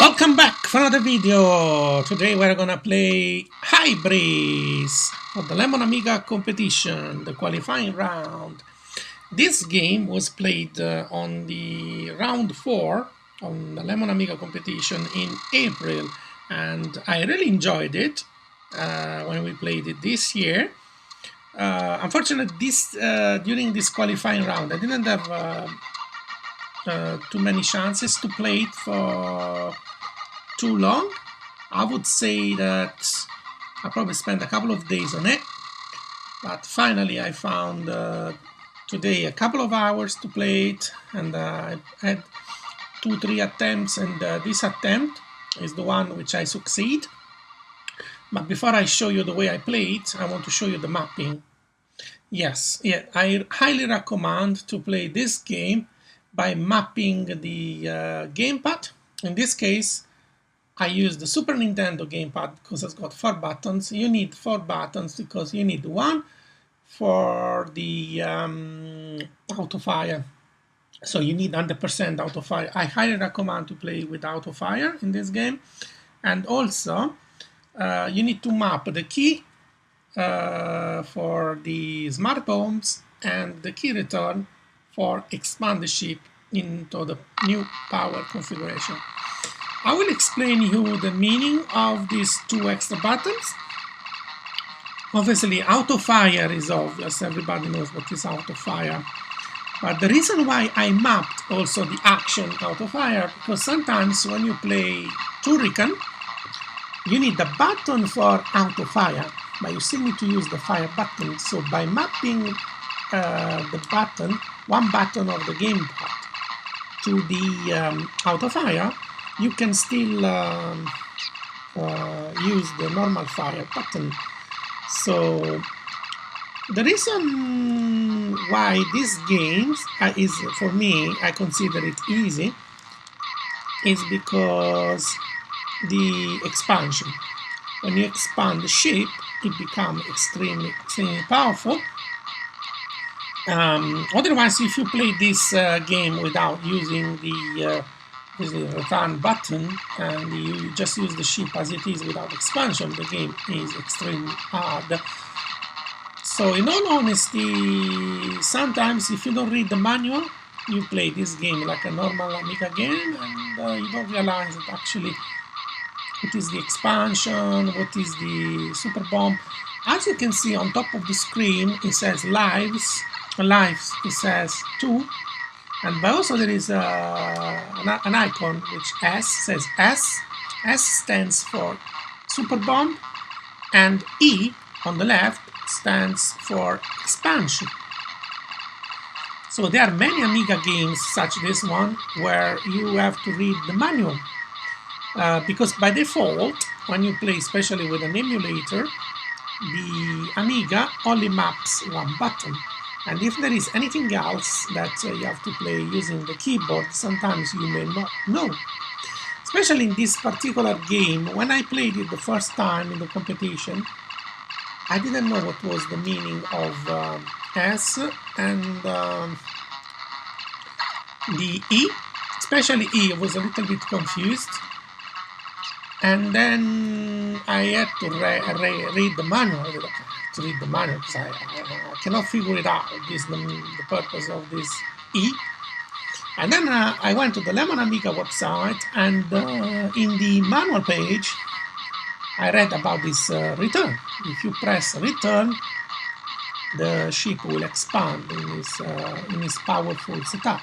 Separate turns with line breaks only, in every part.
Welcome back for another video. Today we're gonna play Hybris for the Lemon Amiga competition, the qualifying round. This game was played on the round 4 on the Lemon Amiga competition in April, and I really enjoyed it when we played it this year. Unfortunately, during this qualifying round, I didn't have too many chances to play it for too long. I would say that I probably spent a couple of days on it, but finally I found today a couple of hours to play it, and I had 2-3 attempts, and this attempt is the one which I succeed. But before I show you the way I play it, I want to show you the mapping. Yes, yeah, I highly recommend to play this game by mapping the gamepad. In this case, I use the Super Nintendo gamepad because it's got 4 buttons. You need 4 buttons because you need one for the auto fire. So you need 100% auto fire. I highly recommend to play with auto fire in this game. And also, you need to map the key for the smart bombs and the key return for expand the ship into the new power configuration. I will explain you the meaning of these 2 extra buttons. Obviously, auto fire is obvious, everybody knows what is auto fire. But the reason why I mapped also the action auto fire, because sometimes when you play Turrican, you need the button for auto fire, but you still need to use the fire button. So by mapping the button, one button of the gamepad to the auto fire, you can still use the normal fire button. So the reason why these games is, for me, I consider it easy, is because the expansion. When you expand the ship, it becomes extremely powerful. Otherwise, if you play this game without using the return button and you just use the ship as it is without expansion, the game is extremely hard. So in all honesty, sometimes if you don't read the manual, you play this game like a normal Amiga game, and you don't realize that actually what is the expansion, what is the super bomb. As you can see on top of the screen, it says lives, it says 2, and also there is an icon which says S. S stands for super bomb, and E on the left stands for expansion. So there are many Amiga games such this one where you have to read the manual. Because by default, when you play especially with an emulator, the Amiga only maps one button. And if there is anything else that you have to play using the keyboard, sometimes you may not know. Especially in this particular game, when I played it the first time in the competition, I didn't know what was the meaning of S and the E. Especially E, I was a little bit confused. And then I had to read the manual. I had to read the manual because I cannot figure it out. This is the purpose of this E. And then I went to the Lemon Amiga website, and in the manual page, I read about this return. If you press return, the ship will expand in its powerful setup.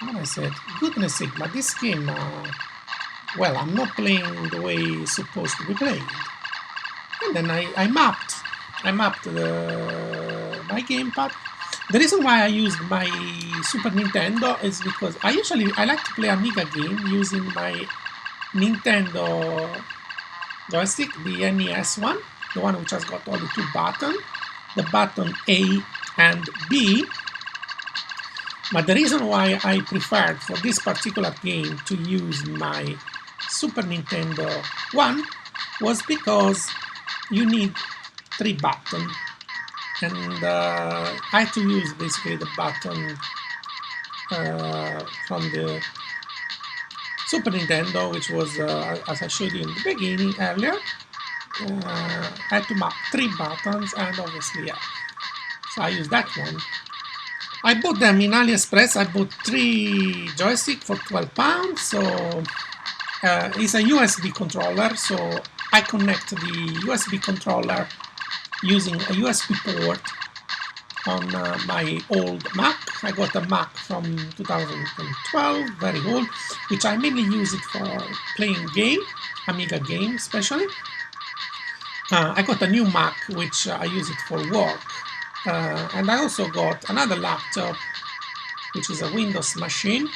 And I said, goodness sake, but this game, well, I'm not playing the way it's supposed to be played. And then I mapped my gamepad. The reason why I used my Super Nintendo is because I like to play Amiga game using my Nintendo joystick, the NES one, the one which has got all the 2 buttons, the button A and B. But the reason why I preferred for this particular game to use my Super Nintendo one was because you need 3 buttons, and I had to use basically the button from the Super Nintendo, which was, as I showed you in the beginning earlier, had to map 3 buttons, and obviously, yeah, so I used that one. I bought them in AliExpress. I bought 3 joysticks for £12, so it's a USB controller, so I connect the USB controller using a USB port on my old Mac. I got a Mac from 2012, very old, which I mainly use it for playing game, Amiga game especially. I got a new Mac, which I use it for work. And I also got another laptop, which is a Windows machine,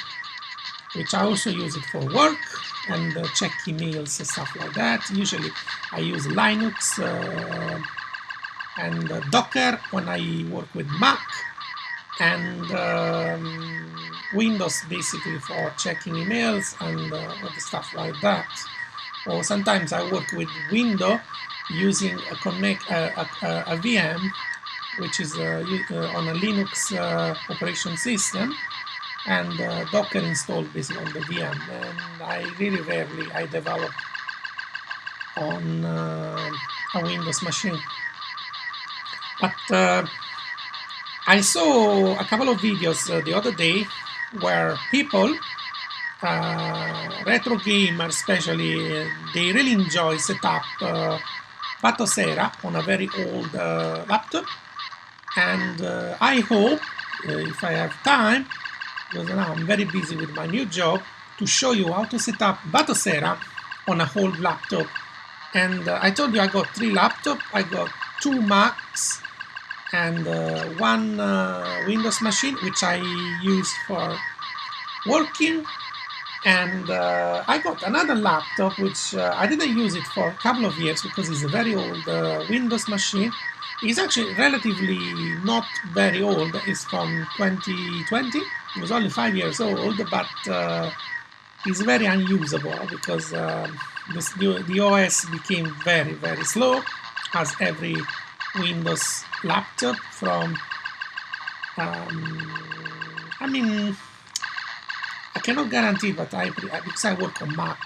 which I also use it for work and check emails and stuff like that. Usually I use Linux and Docker when I work with Mac, and Windows basically for checking emails and other stuff like that. Or sometimes I work with Windows using a VM, which is on a Linux operation system, and Docker installed basically on the VM. And I really rarely develop on a Windows machine. But I saw a couple of videos the other day where people, retro gamers especially, they really enjoy set up Batosera on a very old laptop. And I hope, if I have time, because now I'm very busy with my new job, to show you how to set up Batosera on a old laptop. And I told you I got 3 laptops. I got 2 Macs and 1 Windows machine, which I use for working. And I got another laptop, which I didn't use it for a couple of years because it's a very old Windows machine. It's actually relatively not very old. It's from 2020. It was only 5 years old, but it's very unusable because the OS became very, very slow, as every Windows laptop from, I mean, I cannot guarantee, but because I work on Mac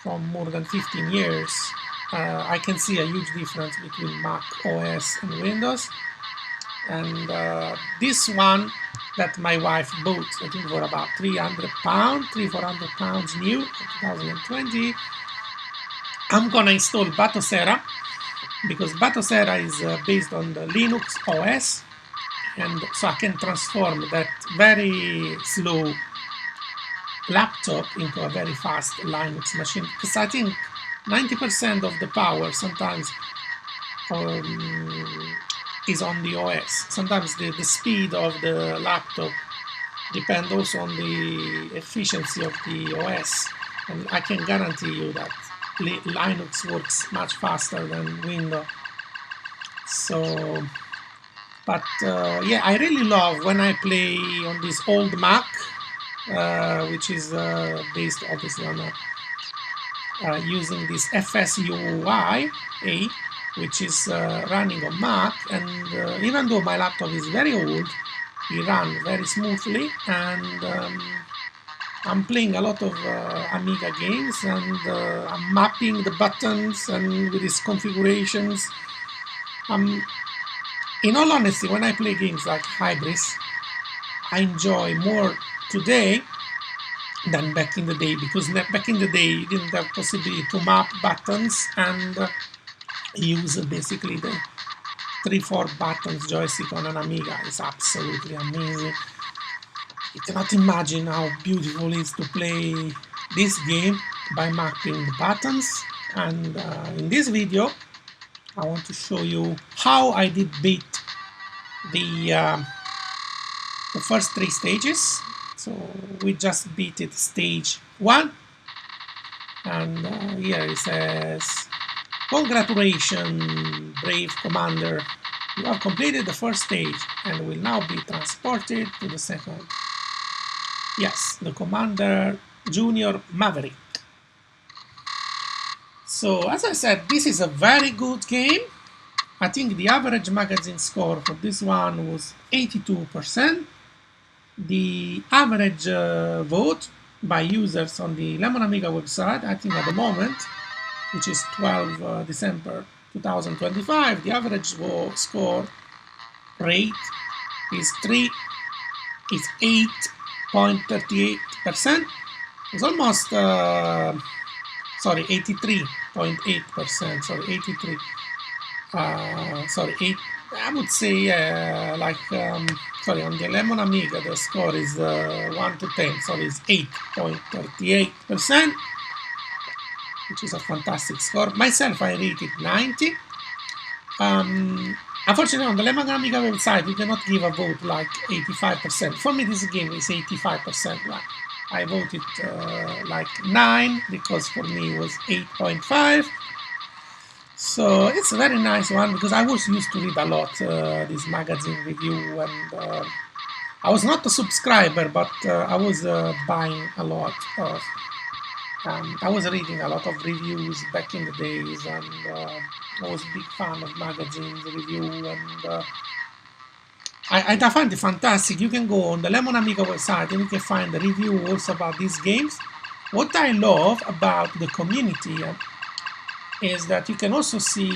for more than 15 years, I can see a huge difference between Mac OS and Windows. And this one that my wife bought, I think for about £300, £400 new in 2020, I'm gonna install Batosera, because Batosera is based on the Linux OS, and so I can transform that very slow laptop into a very fast Linux machine, because I think 90% of the power sometimes is on the OS. Sometimes the speed of the laptop depends also on the efficiency of the OS, and I can guarantee you that Linux works much faster than Windows. So, but yeah, I really love when I play on this old Mac, which is based obviously on using this FS-UAE, which is running on Mac. And even though my laptop is very old, it runs very smoothly, and I'm playing a lot of Amiga games, and I'm mapping the buttons and with these configurations. In all honesty, when I play games like Hybris, I enjoy more today than back in the day, because back in the day you didn't have possibility to map buttons and use basically the 3-4 buttons joystick on an Amiga. It's absolutely amazing. You cannot imagine how beautiful it is to play this game by mapping the buttons. And in this video I want to show you how I did beat the first 3 stages. So we just beat it stage 1, and here it says, "Congratulations, brave commander, you have completed the first stage and will now be transported to the second." Yes, the Commander Junior Maverick. So as I said, this is a very good game. I think the average magazine score for this one was 82%. The average vote by users on the Lemon Amiga website. I think at the moment, which is 12 December 2025, the average score rate is 8.38%. It's almost sorry, 83.8%. Sorry, 83. Sorry, 8. I would say sorry, on the Lemon Amiga the score is 1 to 10. Sorry, it's 8.38%, which is a fantastic score. Myself, I rate it 90. Unfortunately, on the Lemon Amiga website, you cannot give a vote like 85%. For me, this game is 85%. I voted like 9 because for me it was 8.5. So it's a very nice one because I was used to read a lot this magazine review, and I was not a subscriber, but I was buying a lot of. I was reading a lot of reviews back in the days, and I was a big fan of magazines review, and I find it fantastic. You can go on the Lemon Amiga website and you can find the review also about these games. What I love about the community is that you can also see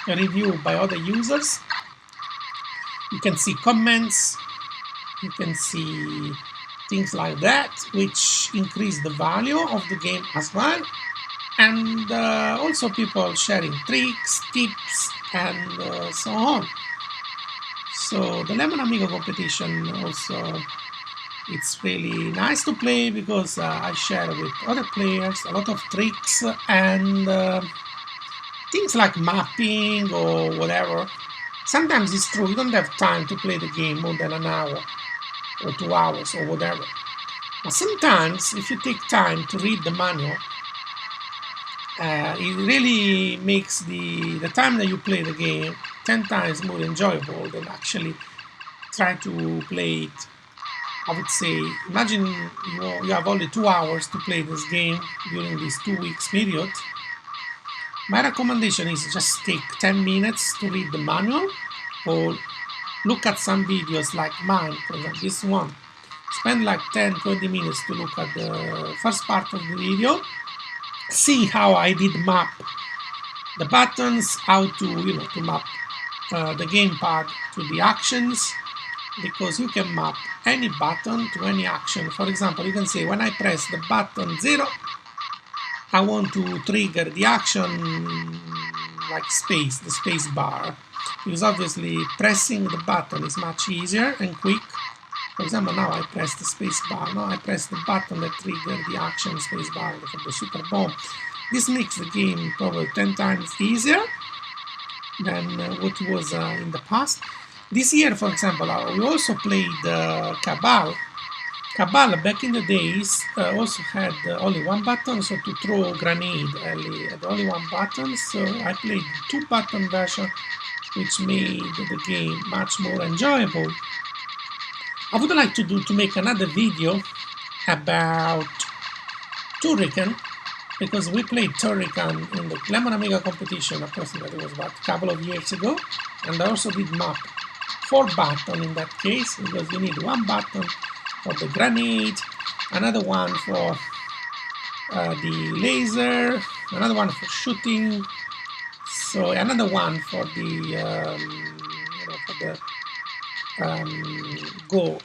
a review by other users. You can see comments, you can see things like that, which increase the value of the game as well. And also people sharing tricks, tips, and so on. So the Lemon Amiga competition also, it's really nice to play because I share with other players a lot of tricks and things like mapping or whatever. Sometimes it's true, you don't have time to play the game more than an hour or 2 hours or whatever. But sometimes if you take time to read the manual, it really makes the time that you play the game 10 times more enjoyable than actually try to play it. I would say, imagine you have only 2 hours to play this game during this 2 weeks period. My recommendation is just take 10 minutes to read the manual or look at some videos like mine, for example, this one. Spend like 10-20 minutes to look at the first part of the video. See how I did map the buttons, how to map the gamepad to the actions, because you can map any button to any action. For example, you can say when I press the button 0, I want to trigger the action like the space bar, because obviously pressing the button is much easier and quick. For example, now I press the space bar. Now I press the button that triggers the action space bar for the super bomb. This makes the game probably 10 times easier than what was in the past. This year, for example, we also played Cabal. Cabal, back in the days, also had only one button, so to throw a grenade had only one button. So I played the 2-button version, which made the game much more enjoyable. I would like to make another video about Turrican, because we played Turrican in the Lemon Amiga competition, approximately it was about a couple of years ago, and I also did map 4 buttons in that case, because you need 1 button for the grenade, another one for the laser, another one for shooting, so another one for the go,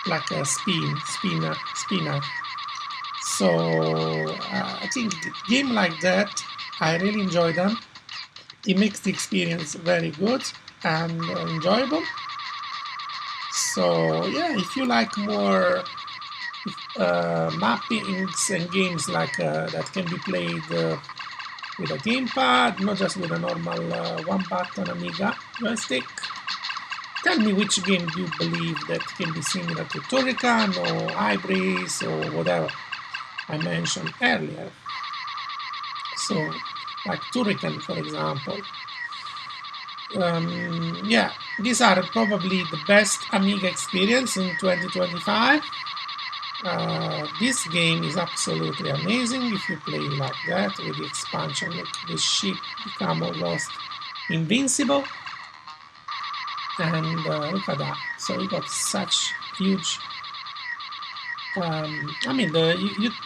like a spinner. So I think a game like that, I really enjoy them. It makes the experience very good and enjoyable. So yeah, if you like more mappings and games like that can be played with a gamepad, not just with a normal 1-button Amiga joystick, tell me which game you believe that can be similar to Turrican or Hybris or whatever I mentioned earlier. So, like Turrican, for example. Yeah, these are probably the best Amiga experience in 2025. This game is absolutely amazing if you play like that with the expansion. Look, the ship become almost invincible. And look at that. So we got such huge I mean,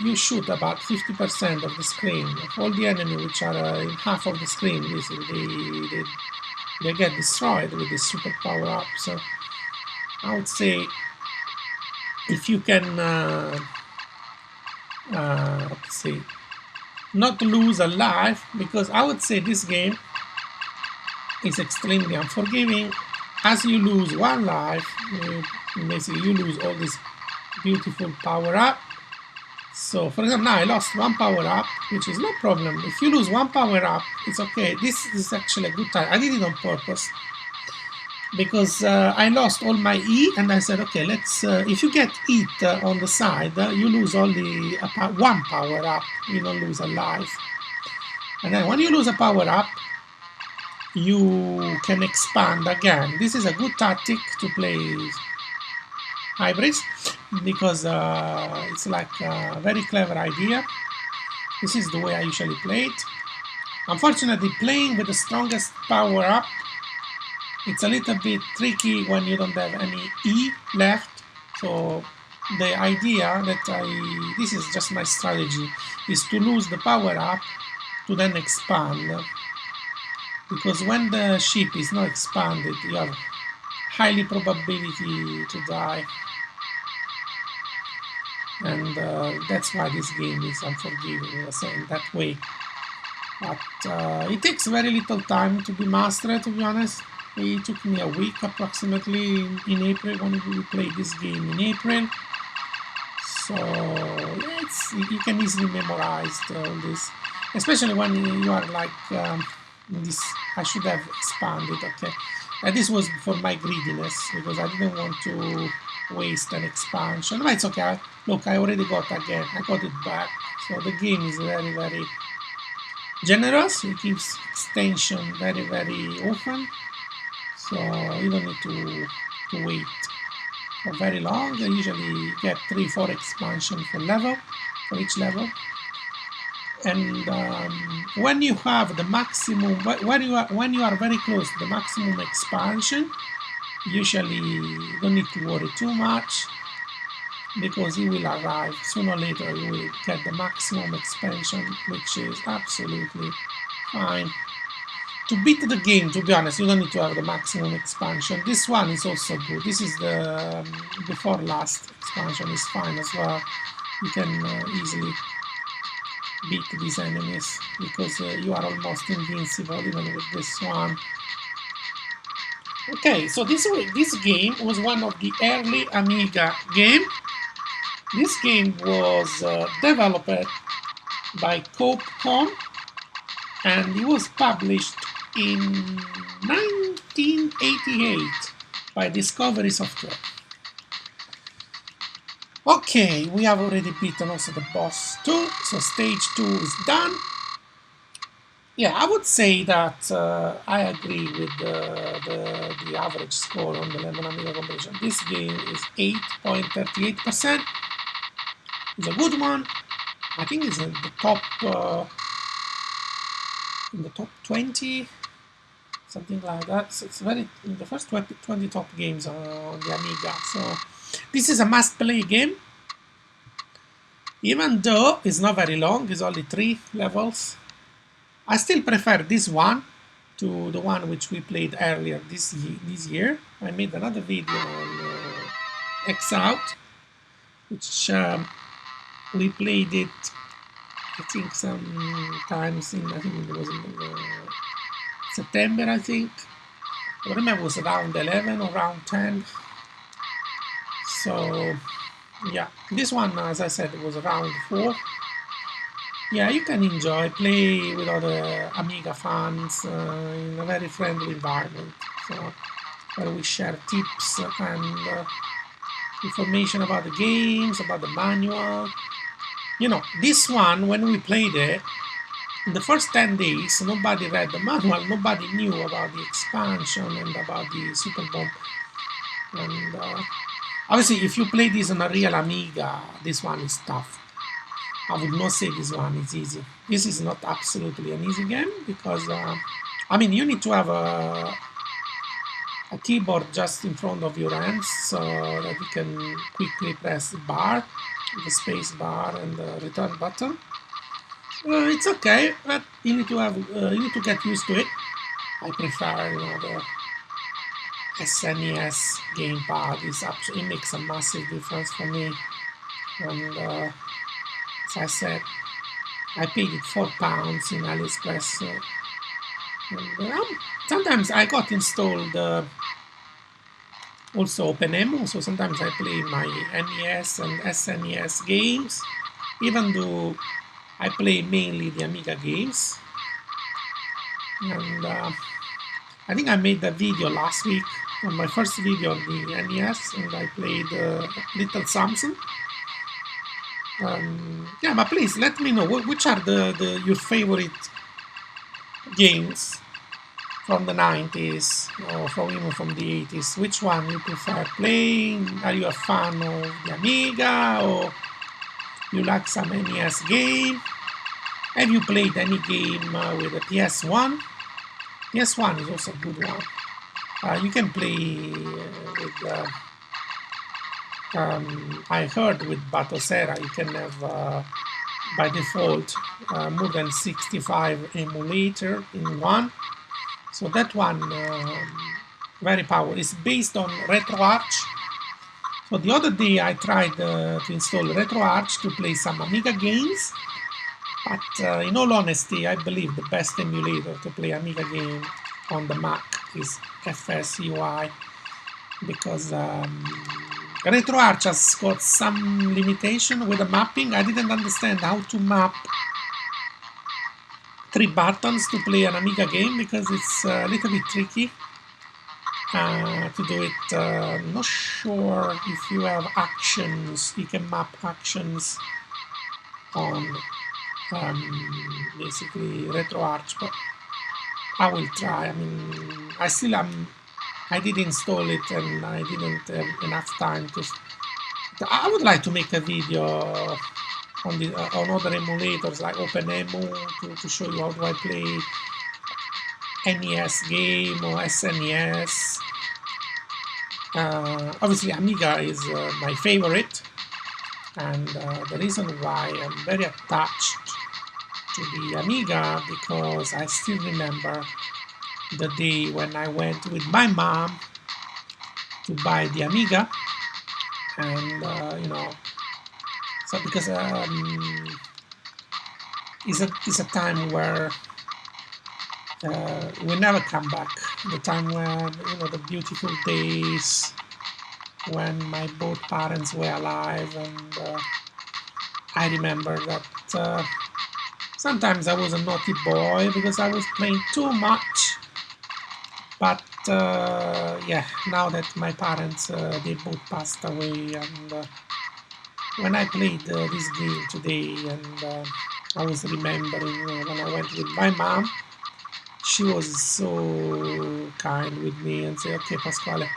you shoot about 50% of the screen. All the enemies which are in half of the screen, they get destroyed with this super power up. So I would say if you can, let's see, not lose a life, because I would say this game is extremely unforgiving. As you lose one life, basically you lose all this beautiful power up. So for example, now I lost one power up, which is no problem. If you lose one power up, it's okay. This is actually a good time. I did it on purpose because I lost all my E, and I said, okay, let's. If you get hit on the side, you lose only one power up. You don't lose a life. And then when you lose a power up, you can expand again. This is a good tactic to play Hybris because it's like a very clever idea. This is the way I usually play it. Unfortunately, playing with the strongest power up, it's a little bit tricky when you don't have any E left. So the idea that this is just my strategy, is to lose the power up to then expand. Because when the ship is not expanded, you have highly probability to die. And that's why this game is unforgiving in that way. But it takes very little time to be mastered, to be honest. It took me a week approximately in April, when we played this game in April. So you can easily memorize all this, especially when you are like this. I should have expanded, okay. And this was for my greediness, because I didn't want to waste an expansion. But it's okay. Look, I already got again. I got it back. So the game is very, very generous. It gives extension very, very often. So you don't need to wait for very long. You usually get 3-4 expansion for each level. And when you have the maximum, when you are very close to the maximum expansion, usually you don't need to worry too much, because it will arrive sooner or later. You will get the maximum expansion, which is absolutely fine. To beat the game, to be honest, you don't need to have the maximum expansion. This one is also good. This is the before last expansion, is fine as well. You can easily beat these enemies, because you are almost invincible even with this one. Okay, so this game was one of the early Amiga game. This game was developed by Capcom, and it was published in 1988 by Discovery Software. Okay, we have already beaten also the boss 2, so stage 2 is done. Yeah, I would say that I agree with the average score on the Lemon Amiga competition. This game is 8.38%. It's a good one. I think it's in the top 20, something like that. So it's very in the first 20 top games on the Amiga. So this is a must-play game. Even though it's not very long, it's only 3 levels. I still prefer this one to the one which we played earlier this year. I made another video on X Out, which we played it, I think, sometimes I think it was in September, I think. I remember it was around 11 or around 10. So yeah, this one, as I said, it was around 4. Yeah, you can play with other Amiga fans in a very friendly environment. So where we share tips and information about the games, about the manual. You know, this one, when we played it, in the first 10 days, nobody read the manual, nobody knew about the expansion and about the Super Bomb. And obviously, if you play this on a real Amiga, this one is tough. I would not say this one is easy. This is not absolutely an easy game, because, I mean, you need to have a keyboard just in front of your hands so that you can quickly press the bar. the space bar and the return button. It's okay, but you need to get used to it. I prefer, the SNES gamepad. It makes a massive difference for me. And as I said, I paid it £4 in AliExpress. And sometimes I got installed also OpenEMU, so sometimes I play my NES and SNES games, even though I play mainly the Amiga games. And I think I made that video last week, on my first video on the NES, and I played Little Samson. Yeah, but please let me know which are your favorite games from the 90s or even from the 80s. Which one you prefer playing? Are you a fan of the Amiga, or you like some NES game? Have you played any game with a PS1? PS1 is also a good one. You can play with, I heard with Batosera, you can have by default more than 65 emulator in one. So that one, very powerful. It's based on RetroArch. So the other day I tried to install RetroArch to play some Amiga games. But in all honesty, I believe the best emulator to play Amiga game on the Mac is FS-UAE, because RetroArch has got some limitation with the mapping. I didn't understand how to map 3 buttons to play an Amiga game, because it's a little bit tricky to do it. I'm not sure if you have actions, you can map actions on basically RetroArch, but I will try. I mean, I did install it and I didn't have enough time to. I would like to make a video on other emulators like OpenEMU to show you how do I play NES game or SNES. Obviously, Amiga is my favorite, and the reason why I'm very attached to the Amiga, because I still remember the day when I went with my mom to buy the Amiga, and so because it's a time where we never come back. The time when the beautiful days when my both parents were alive, and I remember that sometimes I was a naughty boy because I was playing too much. But yeah, now that my parents they both passed away, and when I played this game today, and I was remembering when I went with my mom, she was so kind with me and said, "Okay, Pasquale,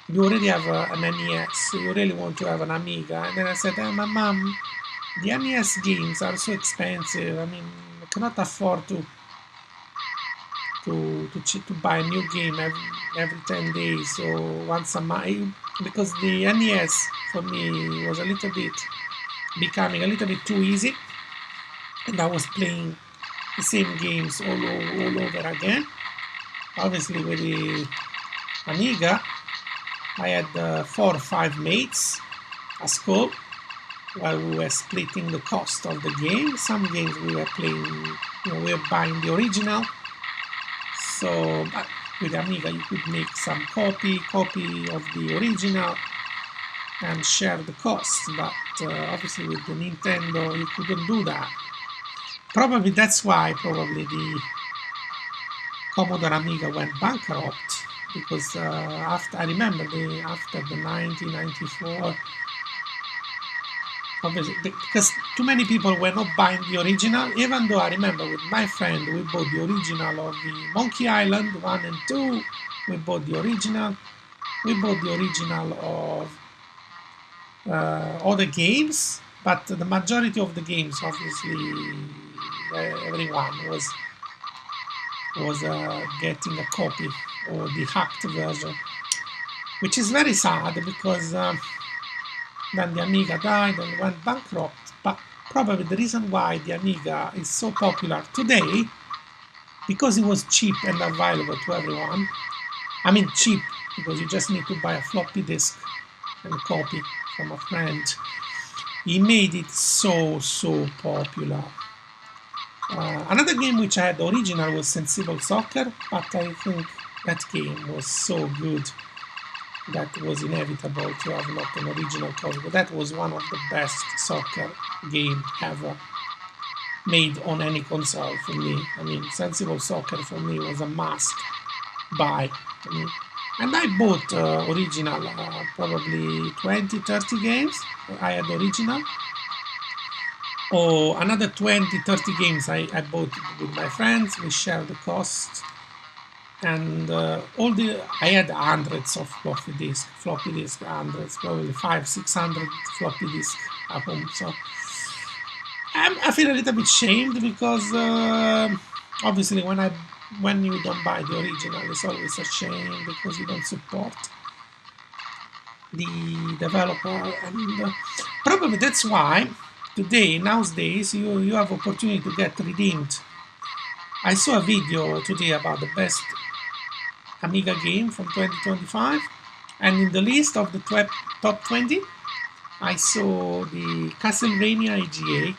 you already have an NES, so you really want to have an Amiga?" And then I said, "My mom, the NES games are so expensive. I mean, I cannot afford to buy a new game every 10 days or once a month, because the NES for me was becoming a little bit too easy, and I was playing the same games all over again. Obviously, with the Amiga, I had 4 or 5 mates at school while we were splitting the cost of the game. Some games we were playing, we were buying the original. So, but with Amiga, you could make some copy of the original and share the cost. But obviously, with the Nintendo, you couldn't do that. Probably that's why the Commodore Amiga went bankrupt, because after 1994, obviously because too many people were not buying the original. Even though I remember with my friend, we bought the original of the Monkey Island 1 and 2. We bought the original. We bought the original of other games, but the majority of the games, obviously, everyone was getting a copy or the hacked version, which is very sad, because Then the Amiga died and went bankrupt. But probably the reason why the Amiga is so popular today, because it was cheap and available to everyone. I mean cheap, because you just need to buy a floppy disk and copy from a friend. He made it so popular. Another game which I had original was Sensible Soccer, but I think that game was so good that was inevitable to have not an original copy. But that was one of the best soccer game ever made on any console for me. I mean, Sensible Soccer for me was a must buy. And I bought original, probably 20, 30 games. I had original. Or another 20, 30 games I bought with my friends. We shared the cost. And I had hundreds of floppy disk, hundreds, probably 500, 600 floppy disk at home. So I feel a little bit shamed because obviously when you don't buy the original, it's always a shame because you don't support the developer, and probably that's why today, nowadays, you have opportunity to get redeemed. I saw a video today about the best Amiga game from 2025, and in the list of the top 20, I saw the Castlevania EGA.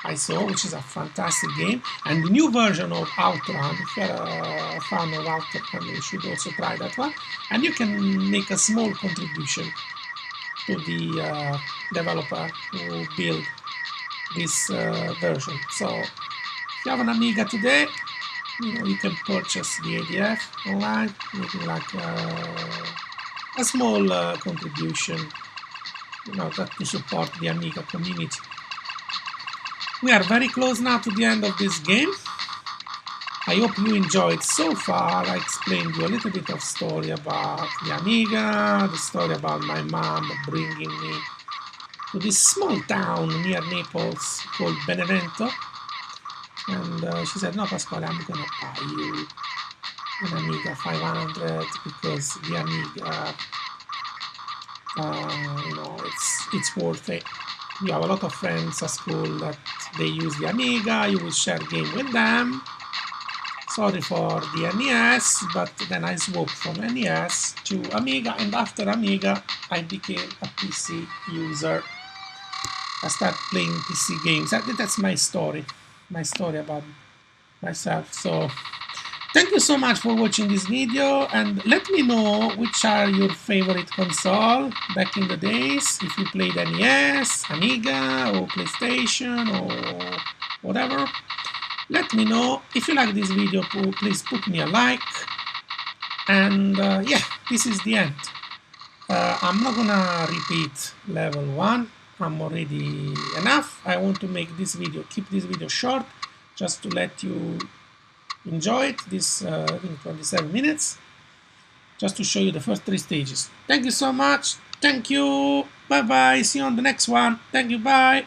Which is a fantastic game, and the new version of Outrun. If you're a fan of Outrun, you should also try that one. And you can make a small contribution to the developer who built this version. So if you have an Amiga today, you can purchase the ADF online, making like a small contribution, to support the Amiga community. We are very close now to the end of this game. I hope you enjoyed so far. I explained you a little bit of story about the Amiga, the story about my mom bringing me to this small town near Naples called Benevento. And she said, "No, Pasquale, I'm gonna buy you an Amiga 500 because the Amiga, it's worth it. You have a lot of friends at school that they use the Amiga, you will share game with them. Sorry for the NES, but then I swapped from NES to Amiga, and after Amiga, I became a PC user. I started playing PC games. That's my story about myself. So thank you so much for watching this video, and let me know which are your favorite console back in the days, if you played NES, Amiga, or PlayStation, or whatever. Let me know. If you like this video, please put me a like. And yeah, this is the end. I'm not gonna repeat level 1. I'm already enough. I want to make this video, keep this video short, just to let you enjoy it, this I think 27 minutes, just to show you the first 3 stages. Thank you so much. Thank you. Bye bye. See you on the next one. Thank you. Bye.